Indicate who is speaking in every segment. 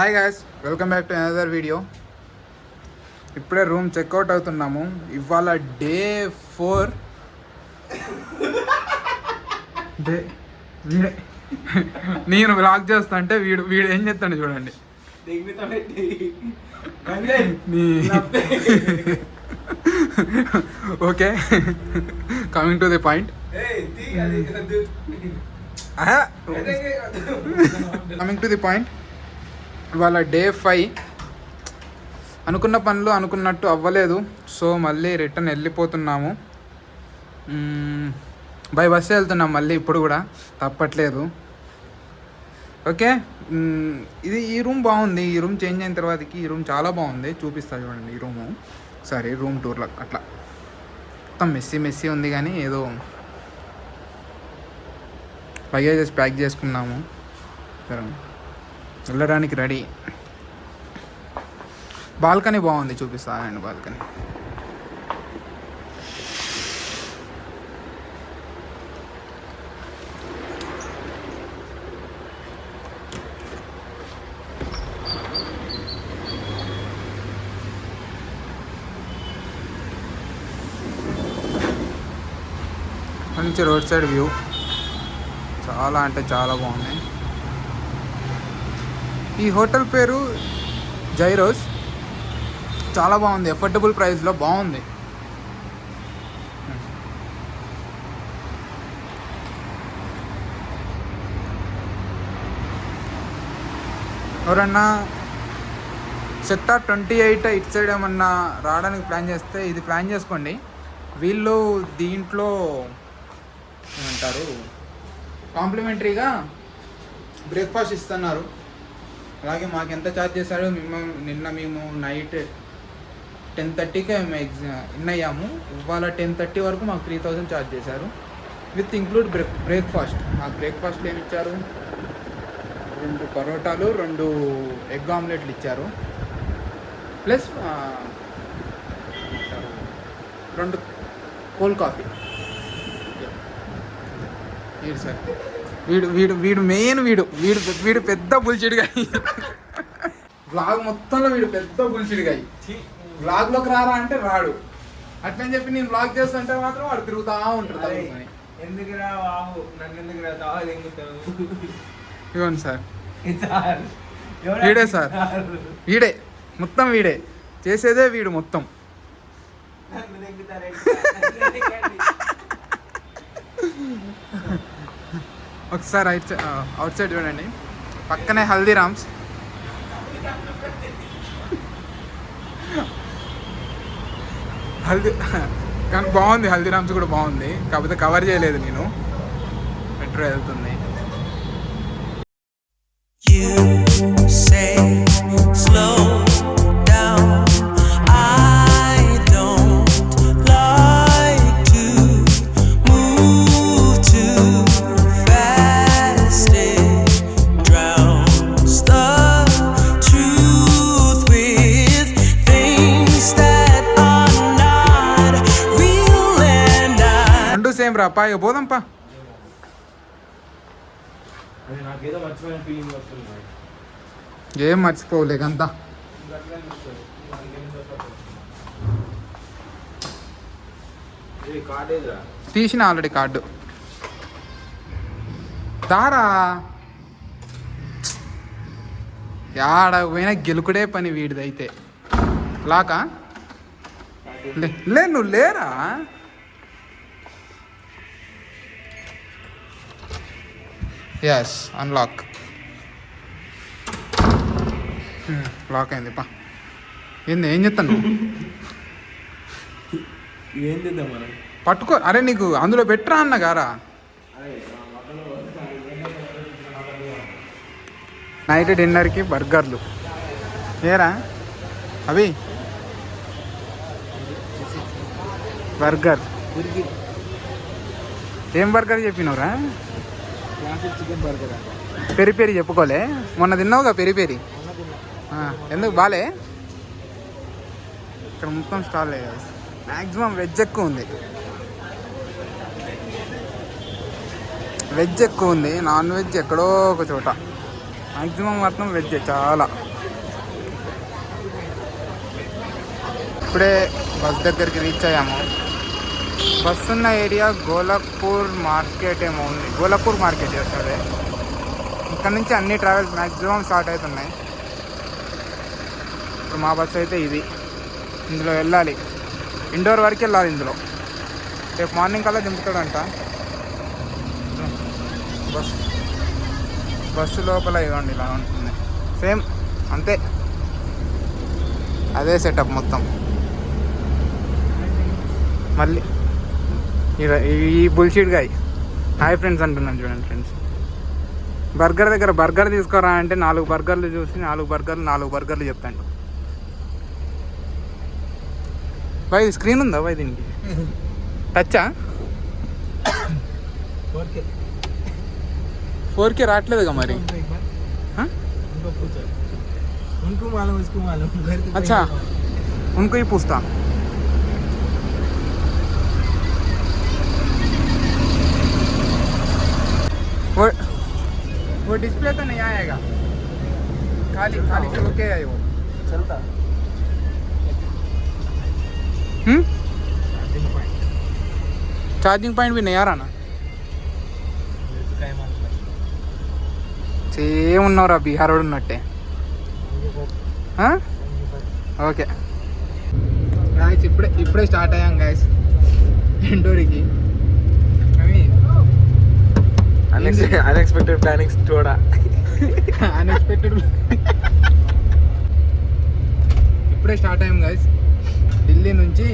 Speaker 1: Hi guys, welcome back to another video. ఇప్పుడే room checkout అవుతున్నాము. ఇవాళ డే 4. వీడే నేను బ్లాగ్ చేస్తా అంటే వీడు వీడు ఏం చేస్తాడు చూడండి. Okay, coming to the point. Coming to the point, ఇవాళ డే 5. అనుకున్న పనులు అనుకున్నట్టు అవ్వలేదు, సో మళ్ళీ రిటర్న్ వెళ్ళిపోతున్నాము. బై బస్సు వెళ్తున్నాం మళ్ళీ, ఇప్పుడు కూడా తప్పట్లేదు. ఓకే, ఈ రూమ్ బాగుంది. ఈ రూమ్ చేంజ్ అయిన తర్వాతకి ఈ రూమ్ చాలా బాగుంది. చూపిస్తా చూడండి ఈ రూము. సరే, రూమ్ టూర్లో అట్లా మొత్తం మెస్సీ ఉంది, కానీ ఏదో లగేజెస్ ప్యాక్ చేసుకున్నాము. వెళ్ళడానికి రెడీ. బాల్కనీ బాగుంది, చూపిస్తా అండి బాల్కనీ. మంచి రోడ్ సైడ్ వ్యూ, చాలా అంటే చాలా బాగుంది. ఈ హోటల్ పేరు జైరోస్. చాలా బాగుంది, ఎఫోర్డబుల్ ప్రైస్లో బాగుంది. ఎవరన్నా సెక్టార్ 28 ఇటు సైడ్ ఏమన్నా రావడానికి ప్లాన్ చేస్తే ఇది ప్లాన్ చేసుకోండి. వీళ్ళు దీంట్లో ఏమంటారు, కాంప్లిమెంటరీగా బ్రేక్ఫాస్ట్ ఇస్తున్నారు. అలాగే మాకు ఎంత ఛార్జ్ చేశాడో నిన్న మేము నైట్ 10:30కి మేము ఇన్ అయ్యాము. ఇవాళ 10:30 వరకు మాకు 3000 ఛార్జ్ చేశారు, విత్ ఇంక్లూడ్ బ్రేక్ఫాస్ట్. మాకు బ్రేక్ఫాస్ట్లో ఏమి ఇచ్చారు, 2 పరోటాలు, 2 ఎగ్ ఆమ్లెట్లు ఇచ్చారు, ప్లస్ 2 కోల్డ్ కాఫీ. వీడు సార్, వీడు మెయిన్ వీడు పెద్ద బుల్చిడిగా. వ్లాగ్ మొత్తంలో వీడు పెద్ద బుల్చిడిగా. వ్లాగ్లోకి రారా అంటే రాడు. అట్లని చెప్పి నేను వ్లాగ్ చేస్తుంటే మాత్రం వాడు తిరుగుతా ఉంటాడు.
Speaker 2: ఎందుకురా బాబు, నన్ను ఎందుకురా
Speaker 1: ఇవ్వండి సార్, వీడే సార్, వీడే మొత్తం, వీడే చేసేదే వీడు మొత్తం. ఒకసారి అవుట్ సైడ్ చూడండి, పక్కనే హల్దీరామ్స్. కానీ బాగుంది, హల్దీరామ్స్ కూడా బాగుంది. కాకపోతే కవర్ చేయలేదు నేను, మెట్రో వెళ్తుంది. సేమ్ రా పా, పోదాంపా. ఏం మర్చిపోలేకంతా. తీసిన ఆల్రెడీ కార్డు. తారా యాడ పోయినా గెలుకుడే పని వీడిదైతే. లాకా లే, నువ్వు లేరా? Yes, unlock. లాక్ అయింది పా. ఏం చెప్తాను,
Speaker 2: ఏం చేద్దాం మనం?
Speaker 1: పట్టుకో. అరే నీకు అందులో పెట్టరా అన్న గారా. నైట్ డిన్నర్కి బర్గర్లు. ఏరా అవి బర్గర్, ఏం బర్గర్ చెప్పినవురా?
Speaker 2: Chicken burger.
Speaker 1: పెరి పెరి చెప్పుకోలే, మొన్న తిన్నావుగా పెరి పెరి. ఎందుకు బాలే? ఇక్కడ మొత్తం స్టాల్ మ్యాక్సిమం వెజ్ ఎక్కువ ఉంది. వెజ్ ఎక్కువ ఉంది, నాన్ వెజ్ ఎక్కడో ఒక చోట. మ్యాక్సిమం మాత్రం వెజ్ చాలా. ఇప్పుడే బస్ దగ్గరికి రీచ్ అయ్యాము. బస్ ఉన్న ఏరియా గోలక్పూర్ మార్కెట్ ఏమో ఉంది. గోలక్పూర్ మార్కెట్ చేస్తుంది. ఇక్కడ నుంచి అన్ని ట్రావెల్స్ మ్యాక్సిమం స్టార్ట్ అవుతున్నాయి. ఇప్పుడు మా బస్సు అయితే ఇది. ఇందులో వెళ్ళాలి, ఇండోర్ వరకు వెళ్ళాలి. ఇందులో రేపు మార్నింగ్ కల్లా దింపుతాడంట. బస్సు లోపల ఇవ్వండి ఇలా ఉంటుంది. సేమ్ అంతే, అదే సెటప్ మొత్తం. మళ్ళీ ఈ బుల్షీట్ గాయ్ హాయ్ ఫ్రెండ్స్ అంటున్నాను చూడండి ఫ్రెండ్స్. బర్గర్ దగ్గర బర్గర్ తీసుకోరా అంటే 4 బర్గర్లు చూసి 4 బర్గర్లు చెప్తాను. బాయ్ స్క్రీన్ ఉందా బాయ్ దీనికి? టచ్చా? 4K రావట్లేదుగా మరి. अच्छा उनको ही पूछता. वो डिस्प्ले तो नहीं आएगा, खाली खाली ओके है वो चलता. चार्जिंग पॉइंट भी नहीं आ रहा ना. సేమ్ ఉన్నవరా బీహార్ వాడు ఉన్నట్టే. ఓకే గాయస్, ఇప్పుడే స్టార్ట్ అయ్యాం గాయస్ ఇండోర్కి.
Speaker 2: అన్ఎక్స్పెక్టెడ్ ప్లానింగ్స్ చూడా.
Speaker 1: అన్ఎక్స్పెక్టెడ్ ఇప్పుడే స్టార్ట్ అయ్యాం గాయస్. ఢిల్లీ నుంచి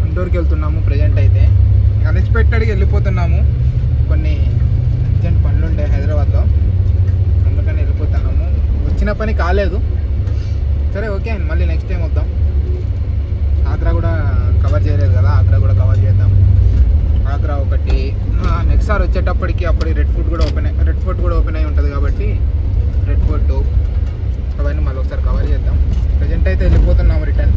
Speaker 1: ఇండోర్కి వెళ్తున్నాము ప్రజెంట్ అయితే. అన్ఎక్స్పెక్టెడ్గా వెళ్ళిపోతున్నాము. కొన్ని అర్జెంట్ పనులు ఉండే హైదరాబాద్లో, అందుకని వెళ్ళిపోతున్నాము. వచ్చిన పని కాలేదు. సరే ఓకే, మళ్ళీ నెక్స్ట్ టైం వద్దాం. ఆగ్రా కూడా కవర్ చేయలేదు కదా, ఆగ్రా కూడా కవర్ చేద్దాం. ఆగ్రా ఒకటి, నెక్స్ట్ సార్ వచ్చేటప్పటికి అప్పుడు రెడ్ ఫోర్ట్ కూడా ఓపెన్ అయి ఉంటుంది కాబట్టి రెడ్ ఫోర్ట్ అవన్నీ మళ్ళీ ఒకసారి కవర్ చేద్దాం. ప్రజెంట్ అయితే వెళ్ళిపోతున్నాము రిటర్న్.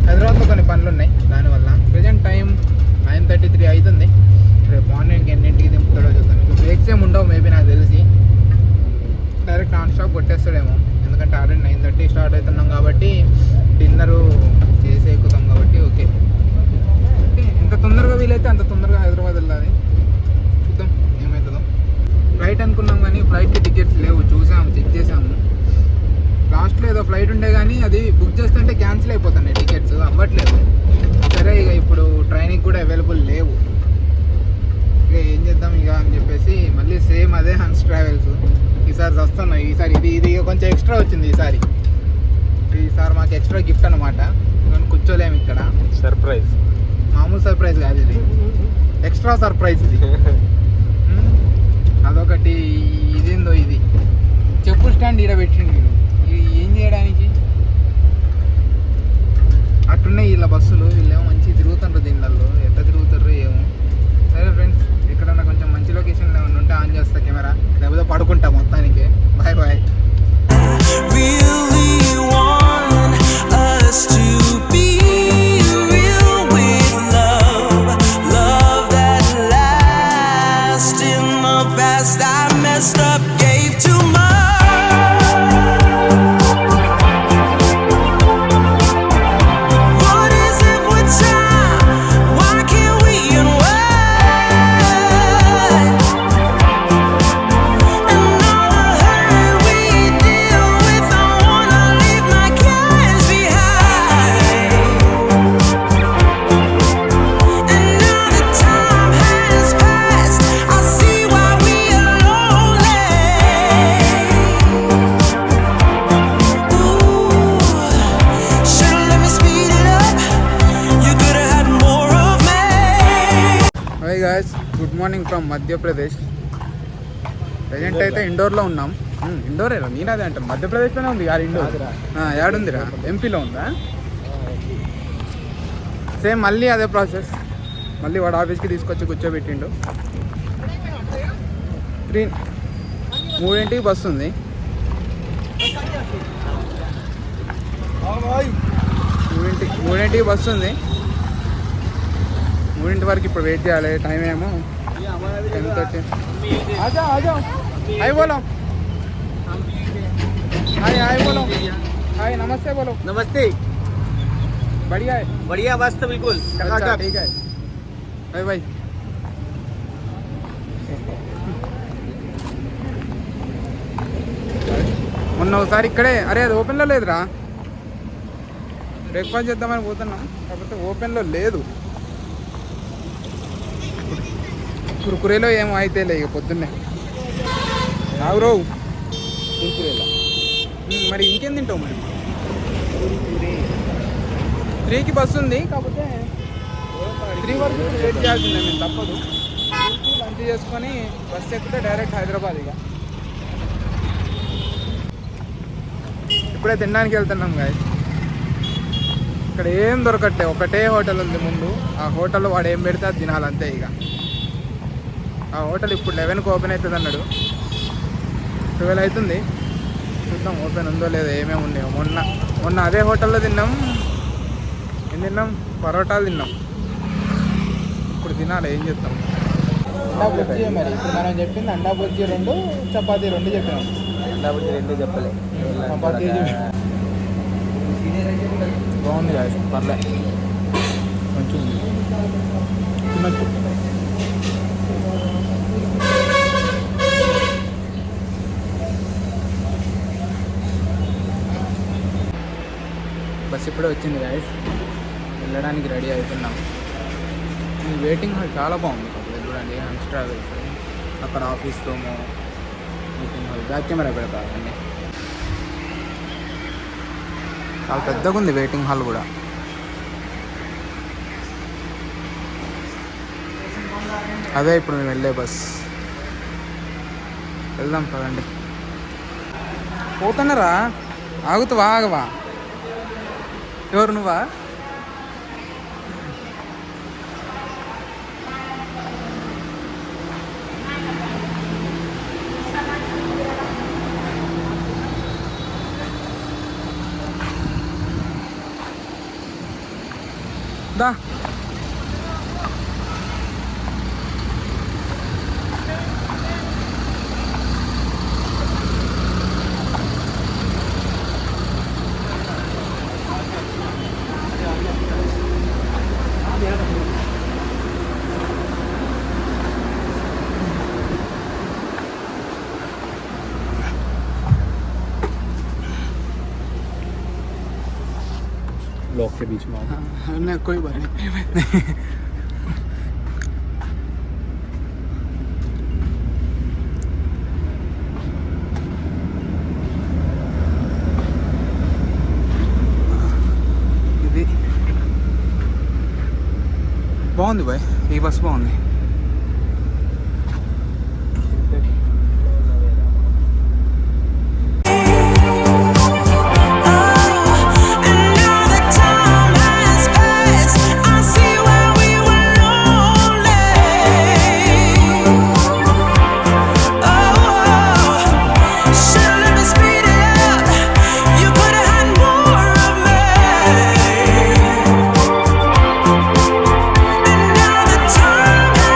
Speaker 1: హైదరాబాద్లో కొన్ని పనులు ఉన్నాయి, దానివల్ల ప్రజెంట్ టైం 9:33 అవుతుంది. రేపు మార్నింగ్ ఎన్నింటికి దింపుతాడో చూద్దాం. ఇప్పుడు బ్రేక్స్ ఏమి ఉండవు మేబీ, నాకు తెలిసి డైరెక్ట్ నాన్ స్టాప్ కొట్టేస్తాడేమో. ఎందుకంటే ఆల్రెడీ 9:30 స్టార్ట్ అవుతున్నాం కాబట్టి డిన్నరు చేసి ఎక్కుతాం కాబట్టి ఓకే. ఎంత తొందరగా వీలైతే అంత తొందరగా హైదరాబాద్ వెళ్ళాలి. చూద్దాం ఏమవుతుందో. ఫ్లైట్ అనుకున్నాం కానీ ఫ్లైట్కి టికెట్స్ లేవు. చూసాము, చెక్ చేసాము. లాస్ట్లో ఏదో ఫ్లైట్ ఉండే కానీ అది బుక్ చేస్తుంటే క్యాన్సిల్ అయిపోతున్నాయి, టికెట్స్ అవ్వట్లేదు. సరే ఇక ఇప్పుడు ట్రైన్కి కూడా అవైలబుల్ లేవు. ఇక ఏం చేద్దాం ఇక అని చెప్పేసి మళ్ళీ సేమ్ అదే హన్స్ ట్రావెల్స్ ఈసారి వస్తున్నాయి. ఈసారి ఇది కొంచెం ఎక్స్ట్రా వచ్చింది. ఈసారి మాకు ఎక్స్ట్రా గిఫ్ట్ అనమాట. కూర్చోలేము ఇక్కడ.
Speaker 2: సర్ప్రైజ్,
Speaker 1: మామూలు సర్ప్రైజ్ కాదు ఇది, ఎక్స్ట్రా సర్ప్రైజ్ ఇది. అదొకటి. ఇదేందో ఇది చెప్పుల స్టాండ్ ఈడ పెట్టిండు. ఇది ఏం చేయడానికి? అట్టున్నాయి వీళ్ళ బస్సులు. వీళ్ళేమో మంచిగా తిరుగుతుంటారు దీనిలో. ఎట్లా తిరుగుతారు ఏమో. సరే ఫ్రెండ్స్, ఎక్కడన్నా కొంచెం మంచి లొకేషన్ ఏమన్నా ఉంటే ఆన్ చేస్తా కెమెరా, లేకపోతే పడుకుంటా మొత్తానికి. Bye bye. Good morning from Madhya Pradesh. Present అయితే ఇండోర్లో ఉన్నాం. ఇండోరేరా? నేను అదే అంటాను, మధ్యప్రదేశ్లోనే ఉంది యార్. ఇండోర్ యాడుందిరా? ఎంపీలో ఉందా? సేమ్ మళ్ళీ అదే ప్రాసెస్. మళ్ళీ వాడు ఆఫీస్కి తీసుకొచ్చి కూర్చోబెట్టిండు. 3:00కి బస్సు ఉంది. 3:00కి బస్సు ఉంది. 3:00 వరకు ఇప్పుడు వెయిట్ చేయాలి. టైం ఏమో 10:30. హాయ్ బోలో. హాయ్ బోలో. హాయ్ నమస్తే బోలో.
Speaker 2: నమస్తే.
Speaker 1: बढ़िया है
Speaker 2: बढ़िया मस्त बिल्कुल
Speaker 1: अच्छा ठीक है बाय बाय మొన్న ఒకసారి ఇక్కడే అరే అది ఓపెన్లో లేదురా బ్రేక్ఫాస్ట్ చేద్దామని పోతున్నాం కాకపోతే ఓపెన్లో లేదు కురుకురేలో ఏమో అయితే లే ఇక పొద్దున్నే ఆగురో కురుకురేలో మరి ఇంకేం తింటావు మరి 3కి బస్సు ఉంది కాకపోతే 3 వరకు వెయిట్ చేయాల్సిందే మేము తప్పదు లంచ్ చేసుకొని బస్సు ఎక్కితే డైరెక్ట్ హైదరాబాద్ ఇక ఇప్పుడే తినడానికి వెళ్తున్నాం గాయ ఇక్కడ ఏం దొరకట్లే ఒకటే హోటల్ ఉంది ముందు ఆ హోటల్లో వాడు ఏం పెడితే అది తినాలంతే ఇక ఆ హోటల్ ఇప్పుడు 11కి ఓపెన్ అవుతుంది అన్నాడు 12 అవుతుంది చూద్దాం ఓపెన్ ఉందో లేదో ఏమేమి ఉన్నాయో మొన్న అదే హోటల్లో తిన్నాం ఏం తిన్నాం పరోటాలు తిన్నాం ఇప్పుడు తినాలి ఏం చేస్తాం అండా బుజ్జి మరి ఇప్పుడు మనం చెప్పింది అండా బుజ్జి 2 చపాతీ 2 చెప్పినాం
Speaker 2: अंडा भुर्जी రెండు చెప్పలే
Speaker 1: చపాతీ బాగుంది కాదు పర్లే మంచిగా ఉంది తినచ్చు బస్ ఇప్పుడే వచ్చింది గాయస్ వెళ్ళడానికి రెడీ అవుతున్నాం ఈ వెయిటింగ్ హాల్ చాలా బాగుంది కాకపోతే చూడండి హన్స్ ట్రావెల్స్ అక్కడ office room waiting hall back camera పెడతారు అన్నీ చాలా పెద్దగా ఉంది వెయిటింగ్ హాల్ కూడా అదే ఇప్పుడు మేము వెళ్ళే బస్ వెళ్దాం పదండి పోతున్నారా ఆగుతావా ఆగవా ఎవరు నువ్వా దా
Speaker 2: लोग के बीच में
Speaker 1: नहीं कोई बात नहीं ఇది బాగుంది బాయ్ ఈ బస్ బాగుంది
Speaker 3: Time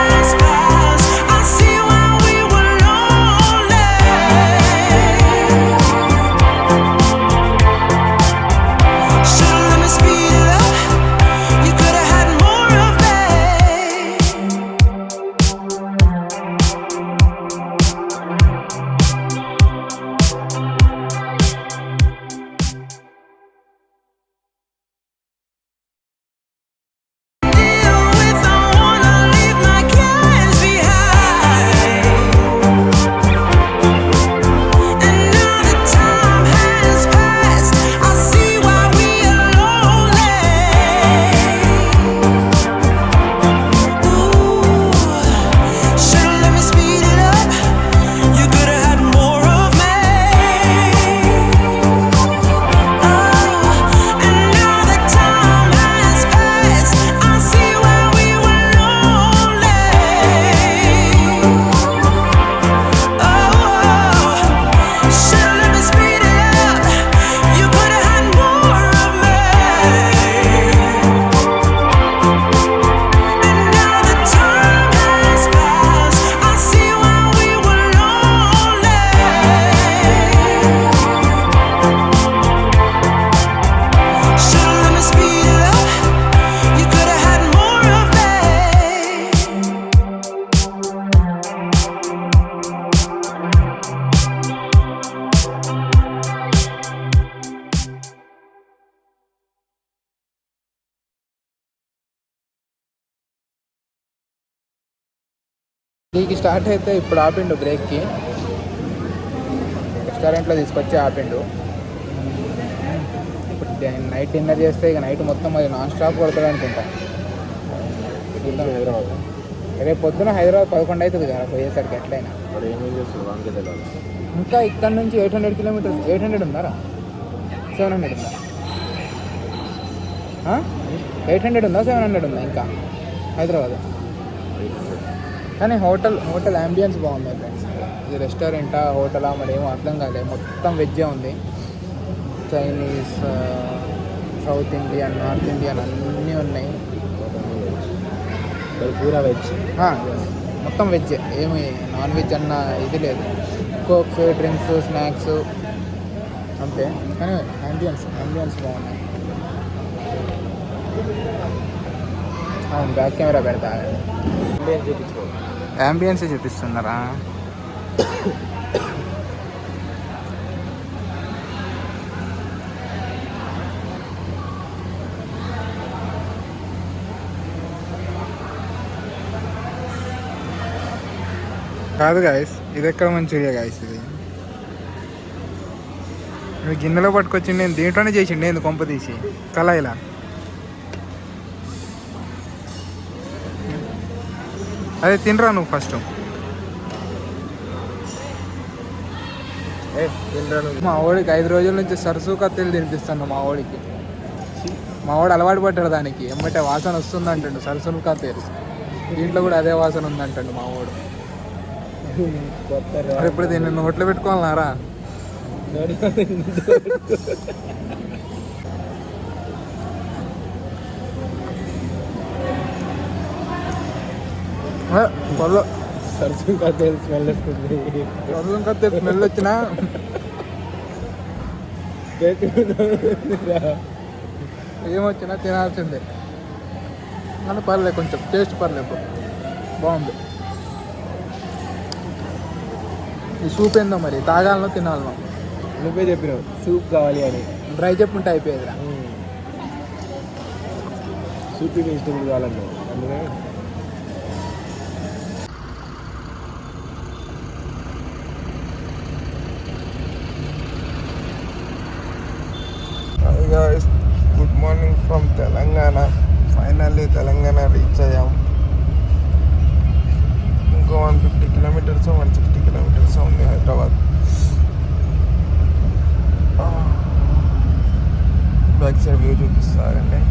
Speaker 1: నీకు స్టార్ట్ అయితే ఇప్పుడు ఆపిండు బ్రేక్కి, రెస్టారెంట్లో తీసుకొచ్చి ఆపిండు. ఇప్పుడు నైట్ డిన్నర్ చేస్తే ఇక నైట్ మొత్తం అది నాన్ స్టాప్ కొడతాడు అనుకుంటా.
Speaker 2: హైదరాబాద్
Speaker 1: రేపు పొద్దున హైదరాబాద్ 11 అవుతుంది కదా పోయేసరికి ఎట్లయినా.
Speaker 2: ఏమేం చేస్తుంది వానికి తెలియాలి.
Speaker 1: ఇంకా ఇక్కడ నుంచి 800 కిలోమీటర్స్. 800 ఉందారా 700 ఉందా? 800 ఉందా 700 ఉందా ఇంకా హైదరాబాద్? కానీ హోటల్ యాంబియన్స్ బాగుంది ఫ్రెండ్స్. ఇది రెస్టారెంటా హోటలా మరి ఏమో అర్థం కాలేదు. మొత్తం వెజ్జే ఉంది. Chinese, south Indian, north Indian అన్నీ ఉన్నాయి.
Speaker 2: పూరా వెజ్.
Speaker 1: మొత్తం వెజ్జే, ఏమి నాన్ వెజ్ అన్న ఇది లేదు. కోక్స్, డ్రింక్స్, స్నాక్స్ అంతే. కానీ యాంబియన్స్ బాగున్నాయి. బ్యాక్ కెమెరా పెడతా. యాంబియన్సే చూపిస్తున్నారా? కాదు గాయస్, ఇది ఎక్కడ మంచిగా గాయస్. ఇది నువ్వు గిన్నెలో పట్టుకొచ్చిండి, నేను దీంట్లోనే చేసిండే ఎందుకు కొంప తీసి కళాయిలా. అదే తినరా నువ్వు ఫస్ట్. మా వాడికి 5 రోజుల నుంచి సరసు కత్తెలు తినిపిస్తాను. మా వాడికి అలవాటు పడ్డాడు దానికి. ఎమ్మటే వాసన వస్తుంది అంటాడు సరసులు కత్తెలు. దీంట్లో కూడా అదే వాసన ఉందంటాడు మా వాడు. ఇప్పుడు దీన్ని నోట్లో పెట్టుకోవాలన్నారా?
Speaker 2: సరసం కత్తెలు స్మెల్ వస్తుంది.
Speaker 1: సరసం కత్తెలు స్మెల్ వచ్చినా ఏమొచ్చినా తినాల్సిందే. కానీ పర్లేదు, కొంచెం టేస్ట్ పర్లేదు, బాగుంది. ఈ సూప్ ఏందో మరి తాగాలనో తినాలనో?
Speaker 2: నువ్వే చెప్పినావు సూప్ కావాలి అని.
Speaker 1: డ్రై చెప్పుంటే అయిపోయేదిరా.
Speaker 2: సూప్ వెజిటబుల్ కావాలన్నావు అందుకే.
Speaker 1: Good morning from Telangana. Finally Telangana reach అయ్యాం. ఇంకో 150 కిలోమీటర్స్ 160 కిలోమీటర్స్ ఉంది హైదరాబాద్. బ్యాక్ సైడ్ వ్యూ చూపిస్తారండి.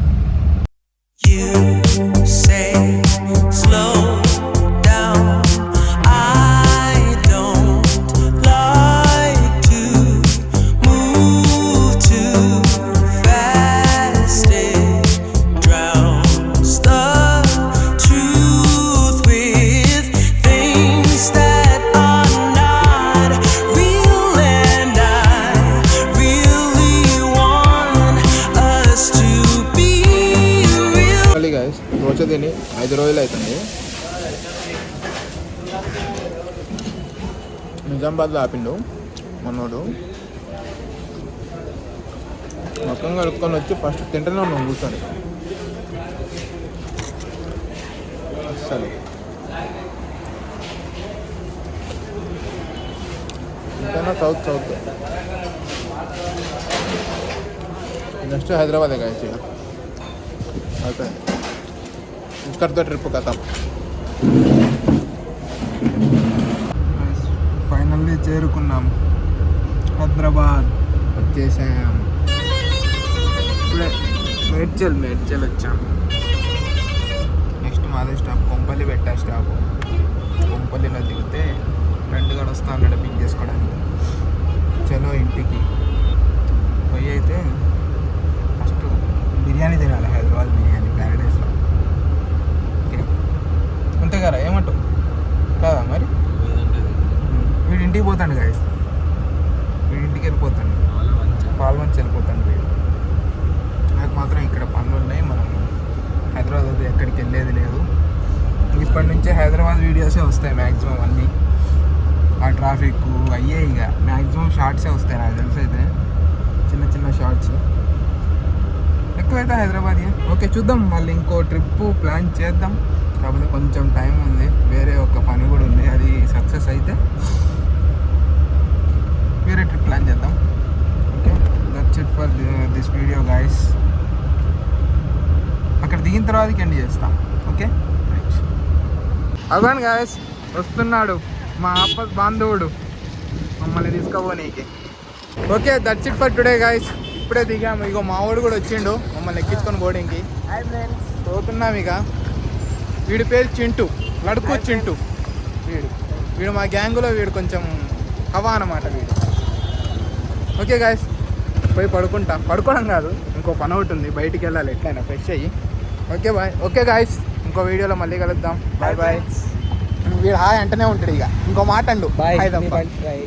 Speaker 1: రోజు తిని 5 రోజులు అవుతుంది. నిజామాబాద్లో ఆపిండు మనోడు. మొత్తం కలుపుకొని వచ్చి ఫస్ట్ తింటూనే ఉన్నాం కూర్చొని. అసలు ఇంతైనా సౌత్ నెక్స్ట్ హైదరాబాదే కావచ్చు. ఓకే, ఇక్కడితో ట్రిప్ కథం. ఫైనల్లీ చేరుకున్నాం హైదరాబాద్. వచ్చేసాం. ఇప్పుడే మేడ్చల్ వచ్చాం. నెక్స్ట్ మాదే స్టాప్ కొంపల్లి పెట్టా స్టాప్. కొంపల్లిలో దిగితే ఫ్రెండ్ కూడా వస్తా అన్నాడు పిక్ చేసుకోవడానికి. చలో ఇంటికి పోయి అయితే ఫస్ట్ బిర్యానీ తినాలి. హైదరాబాద్ బిర్యానీ ప్యారడైస్లో. అంతే కదా, ఏమంటావు కాదా? మరి వీడి ఇంటికి పోతాడు గాయస్. వీడి ఇంటికి వెళ్ళిపోతాడు, పాల్మంచి వెళ్ళిపోతాడు వీడు. నాకు మాత్రం ఇక్కడ పనులు ఉన్నాయి. మనం హైదరాబాద్ ఎక్కడికి వెళ్ళేది లేదు. ఇప్పటి నుంచే హైదరాబాద్ వీడియోసే వస్తాయి మ్యాక్సిమం అన్నీ. ఆ ట్రాఫిక్ అయ్యే ఇక మ్యాక్సిమం షార్ట్సే వస్తాయి నాకు తెలిసి. అయితే చిన్న షార్ట్స్ ఎక్కువైతే హైదరాబాద్. ఓకే, చూద్దాం. మళ్ళీ ఇంకో ట్రిప్పు ప్లాన్ చేద్దాం. కాకపోతే కొంచెం టైం ఉంది, వేరే ఒక పని కూడా ఉంది. అది సక్సెస్ అయితే వేరే ట్రిప్ ప్లాన్ చేద్దాం. Okay, that's it for this video guys. అక్కడ దిగిన తర్వాత ఎండ్ చేస్తాం. ఓకే, అవ్వండి గాయస్, వస్తున్నాడు మా ఆపస్ బాంధవుడు మమ్మల్ని తీసుకోపోనీకి. Okay, that's it for today guys. ఇప్పుడే దిగాము. ఇగో మావాడు కూడా వచ్చిండు మమ్మల్ని ఎక్కించుకొని బోర్డింగ్కి. పోతున్నాం ఇక. వీడి పేరు చింటూ, లడుకు చింటూ. వీడు మా గ్యాంగులో వీడు కొంచెం హవా అన్నమాట వీడు. ఓకే గాయస్, పోయి పడుకోవడం కాదు, ఇంకో పని ఒకటి ఉంది, బయటికి వెళ్ళాలి ఎట్లయినా ఫ్రెష్ అయ్యి. Okay bye. ఓకే గాయస్, ఇంకో వీడియోలో మళ్ళీ కలుద్దాం. Bye bye. వీడు హాయ్ అంటనే ఉంటాడు. ఇక ఇంకో మాట అండు బాయ్.